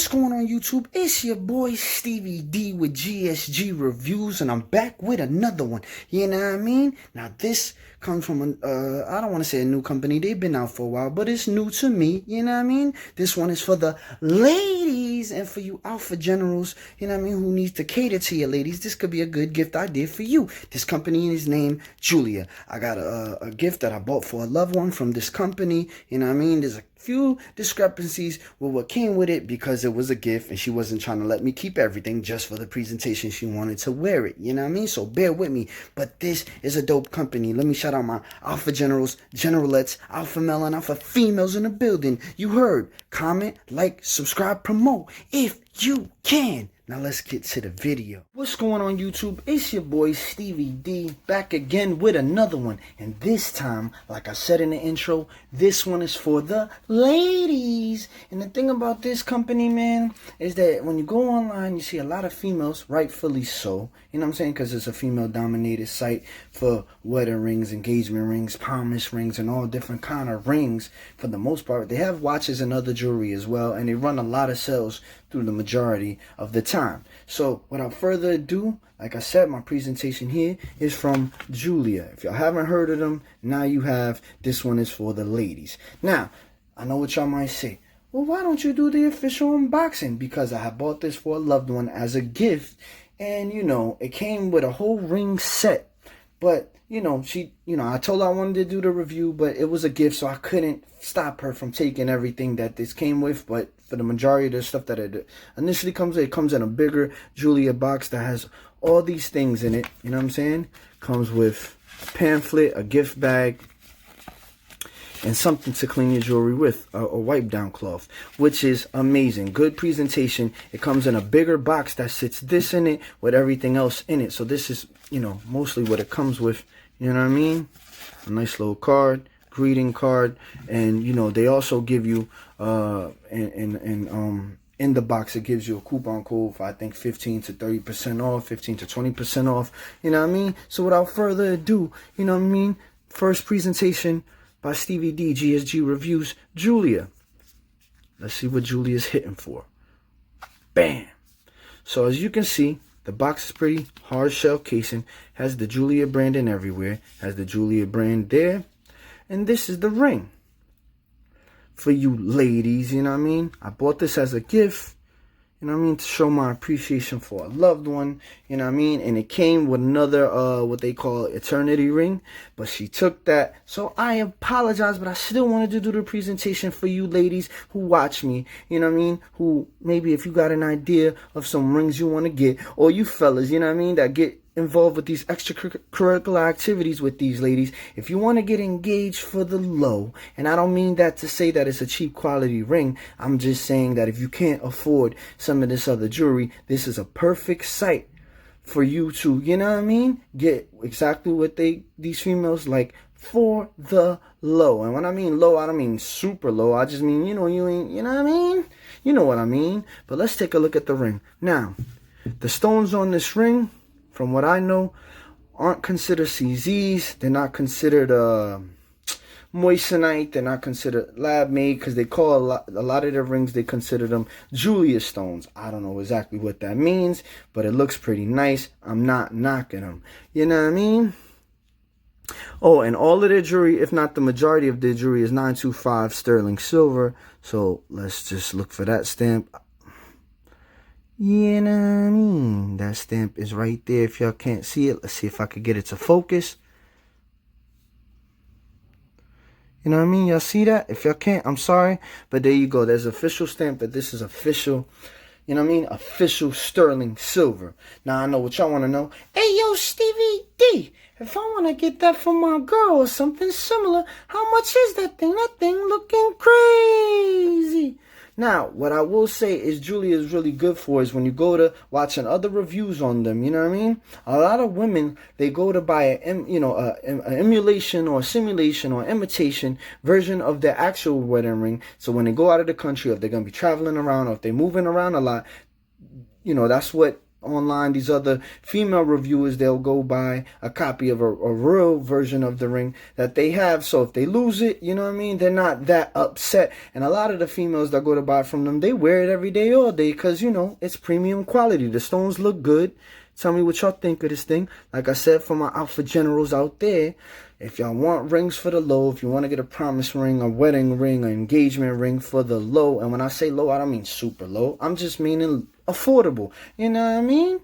What's going on YouTube? It's your boy Stevie D with GSG Reviews, and I'm back with another one. You know what I mean? Now this comes from I don't want to say a new company. They've been out for a while, but it's new to me. You know what I mean? This one is for the ladies and for you alpha generals, you know what I mean, who needs to cater to your ladies. This could be a good gift idea for you. This company is named Jeulia. I got a gift that I bought for a loved one from this company. You know what I mean? There's a few discrepancies with what came with it because it was a gift and she wasn't trying to let me keep everything just for the presentation. She wanted to wear it, you know what I mean? So bear with me, but this is a dope company. Let me shout out my alpha generals, generalettes, alpha male and alpha females in the building. You heard. Comment, like, subscribe, promote if you can. Now let's get to the video. What's going on YouTube? It's your boy Stevie D back again with another one. And this time, like I said in the intro, this one is for the ladies. And the thing about this company, man, is that when you go online, you see a lot of females, rightfully so. You know what I'm saying? Because it's a female-dominated site for wedding rings, engagement rings, promise rings, and all different kind of rings for the most part. They have watches and other jewelry as well, and they run a lot of sales through the majority of the time. So without further ado, like I said, my presentation here is from Jeulia. If y'all haven't heard of them, now you have. This one is for the ladies. Now, I know what y'all might say. Well, why don't you do the official unboxing? Because I have bought this for a loved one as a gift. And, you know, it came with a whole ring set. But, you know, I told her I wanted to do the review, but it was a gift, so I couldn't stop her from taking everything that this came with. But for the majority of the stuff that it initially comes with, it comes in a bigger Jeulia box that has all these things in it. You know what I'm saying? Comes with a pamphlet, a gift bag, and something to clean your jewelry with, a wipe down cloth, which is amazing. Good presentation. It comes in a bigger box that sits this in it with everything else in it. So this is, you know, mostly what it comes with. You know what I mean? A nice little card, greeting card, and you know they also give you in the box it gives you a coupon code for I think 15 to 30% off, 15 to 20% off. You know what I mean? So without further ado, you know what I mean? First presentation by Stevie D, GSG Reviews, Jeulia. Let's see what Julia's hitting for. Bam! So as you can see, the box is pretty hard shell casing. Has the Jeulia branding everywhere. Has the Jeulia brand there. And this is the ring. For you ladies, you know what I mean? I bought this as a gift. You know what I mean? To show my appreciation for a loved one. You know what I mean? And it came with another, what they call eternity ring. But she took that. So I apologize, but I still wanted to do the presentation for you ladies who watch me. You know what I mean? Who maybe if you got an idea of some rings you want to get. Or you fellas, you know what I mean? That get involved with these extracurricular activities with these ladies. If you want to get engaged for the low, and I don't mean that to say that it's a cheap quality ring, I'm just saying that if you can't afford some of this other jewelry, this is a perfect site for you to, you know what I mean, get exactly what these females like for the low. And when I mean low, I don't mean super low. I just mean, you know, you know what I mean? You know what I mean. But let's take a look at the ring. Now, the stones on this ring, from what I know, aren't considered CZs. They're not considered moissanite. They're not considered lab made because they call a lot of their rings, they consider them Jeulia stones. I don't know exactly what that means, but it looks pretty nice. I'm not knocking them. You know what I mean? Oh, and all of their jewelry, if not the majority of their jewelry, is 925 sterling silver. So let's just look for that stamp. You know what I mean? That stamp is right there. If y'all can't see it, let's see if I could get it to focus. You know what I mean? Y'all see that? If y'all can't, I'm sorry. But there you go. There's an official stamp that this is official. You know what I mean? Official sterling silver. Now, I know what y'all want to know. Hey, yo, Stevie D, if I want to get that for my girl or something similar, how much is that thing? That thing looking crazy. Now, what I will say is Jeulia is really good for is when you go to watching other reviews on them, you know what I mean? A lot of women, they go to buy an emulation or simulation or imitation version of their actual wedding ring. So when they go out of the country, if they're going to be traveling around or if they're moving around a lot, you know, that's what online, these other female reviewers, they'll go buy a copy of a real version of the ring that they have. So if they lose it, you know what I mean, they're not that upset. And a lot of the females that go to buy from them, they wear it every day, all day, because, you know, it's premium quality. The stones look good. Tell me what y'all think of this thing. Like I said, for my outfit generals out there, if y'all want rings for the low, if you want to get a promise ring, a wedding ring, an engagement ring for the low, and when I say low, I don't mean super low. I'm just meaning affordable. You know what I mean?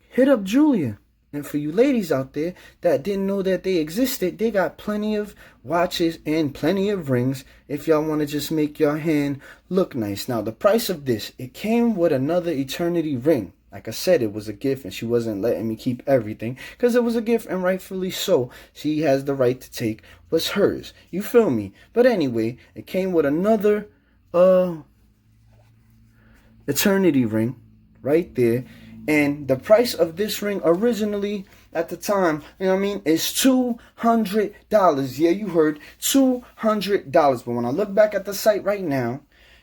Hit up Jeulia. And for you ladies out there that didn't know that they existed, they got plenty of watches and plenty of rings if y'all want to just make your hand look nice. Now, the price of this, it came with another eternity ring. Like I said, it was a gift, and she wasn't letting me keep everything because it was a gift, and rightfully so. She has the right to take what's hers. You feel me? But anyway, it came with another eternity ring right there. And the price of this ring originally at the time, you know what I mean, is $200. Yeah, you heard, $200. But when I look back at the site right now,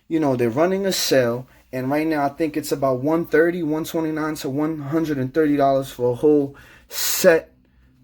you know, they're running a sale. And right now, I think it's about $130, $129 to $130 for a whole set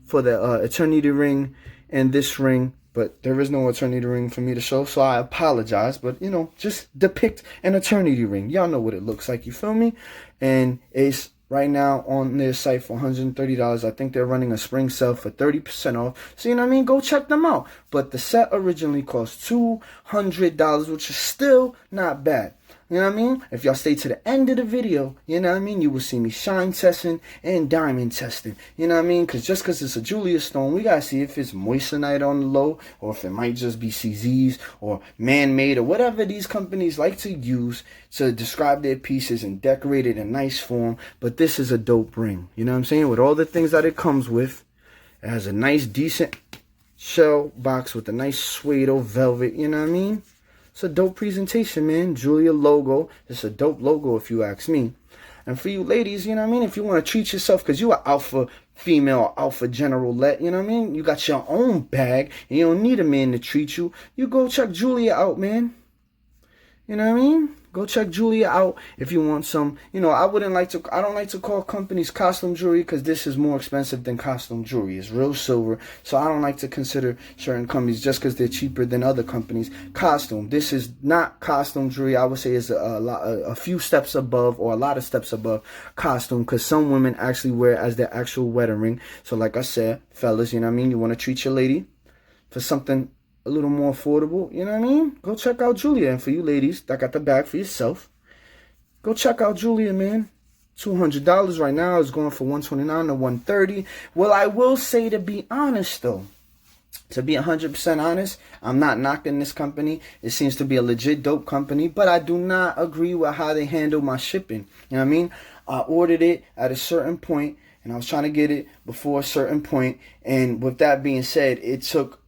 for the eternity ring and this ring. But there is no eternity ring for me to show, so I apologize. But, you know, just depict an eternity ring. Y'all know what it looks like, you feel me? And it's right now on their site for $130. I think they're running a spring sale for 30% off. So, you know what I mean? Go check them out. But the set originally cost $200, which is still not bad. You know what I mean? If y'all stay to the end of the video, you know what I mean, you will see me shine testing and diamond testing. You know what I mean? Because just because it's a Jeulia stone, we got to see if it's moissanite on the low, or if it might just be CZs or man-made or whatever these companies like to use to describe their pieces and decorate it in nice form. But this is a dope ring. You know what I'm saying? With all the things that it comes with, it has a nice, decent shell box with a nice suede velvet. You know what I mean? It's a dope presentation, man. Jeulia logo. It's a dope logo if you ask me. And for you ladies, you know what I mean? If you want to treat yourself, because you are alpha female, alpha generalette, you know what I mean? You got your own bag, and you don't need a man to treat you. You go check Jeulia out, man. You know what I mean? Go check Jeulia out if you want some. You know, I don't like to call companies costume jewelry because this is more expensive than costume jewelry. It's real silver. So I don't like to consider certain companies just because they're cheaper than other companies costume. This is not costume jewelry. I would say it's a few steps above, or a lot of steps above costume, because some women actually wear it as their actual wedding ring. So like I said, fellas, you know what I mean? You want to treat your lady for something a little more affordable, you know what I mean? Go check out Jeulia. And for you ladies that got the bag for yourself, go check out Jeulia, man. $200 right now is going for $129 to $130. Well, I will say, to be honest though, to be 100% honest, I'm not knocking this company. It seems to be a legit dope company, but I do not agree with how they handle my shipping. You know what I mean? I ordered it at a certain point, and I was trying to get it before a certain point. And with that being said, it took,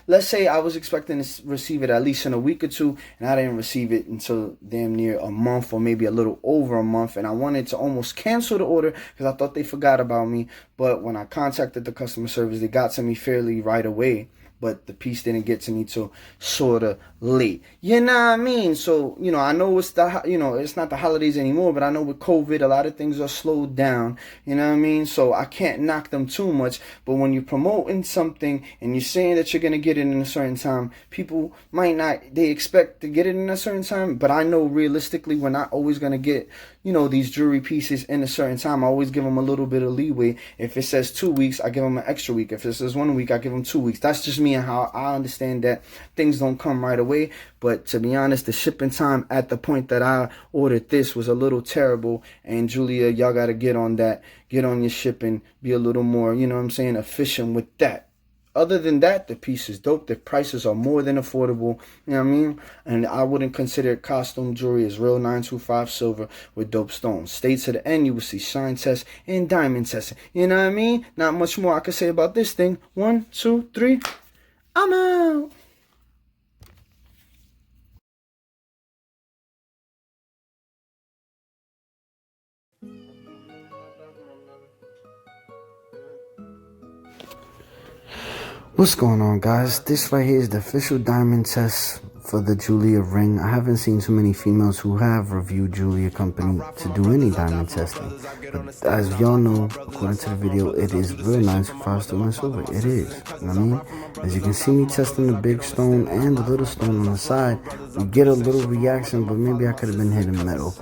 let's say I was expecting to receive it at least in a week or two, and I didn't receive it until damn near a month, or maybe a little over a month. And I wanted to almost cancel the order because I thought they forgot about me. But when I contacted the customer service, they got to me fairly right away. But the piece didn't get to me till sort of late. You know what I mean? So, you know, I know it's it's not the holidays anymore, but I know with COVID, a lot of things are slowed down. You know what I mean? So I can't knock them too much. But when you're promoting something and you're saying that you're going to get it in a certain time, people might not, they expect to get it in a certain time. But I know realistically, we're not always going to get, you know, these jewelry pieces in a certain time. I always give them a little bit of leeway. If it says 2 weeks, I give them an extra week. If it says 1 week, I give them 2 weeks. That's just me and how I understand that things don't come right away. But to be honest, the shipping time at the point that I ordered this was a little terrible. And Jeulia, y'all got to get on that. Get on your shipping. Be a little more, you know what I'm saying, efficient with that. Other than that, the piece is dope. The prices are more than affordable. You know what I mean? And I wouldn't consider it costume jewelry. It's real 925 silver with dope stones. Stay to the end. You will see shine test and diamond testing. You know what I mean? Not much more I could say about this thing. 1, 2, 3. I'm out. What's going on, guys? This right here is the official diamond test for the Jeulia ring. I haven't seen too many females who have reviewed Jeulia company to do any diamond testing. But as y'all know, according to the video, it is real nice for 5 sterling silver. It is. You know what I mean? As you can see me testing the big stone and the little stone on the side, we get a little reaction, but maybe I could have been hitting metal.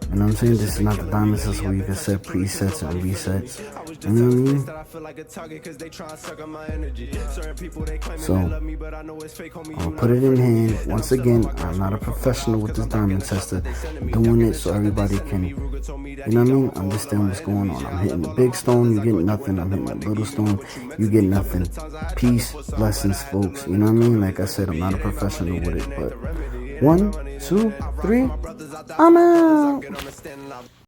You know what I'm saying? This is not the diamond test where you can set presets and resets. You know what I mean? So, I'll put it in hand. Once again, I'm not a professional with this diamond tester. I'm doing it so everybody can, you know what I mean? Understand what's going on. I'm hitting the big stone, you get nothing. I'm hitting the little stone, you get nothing. Peace, blessings, folks. You know what I mean? Like I said, I'm not a professional with it, but 1, 2, 3, I'm out.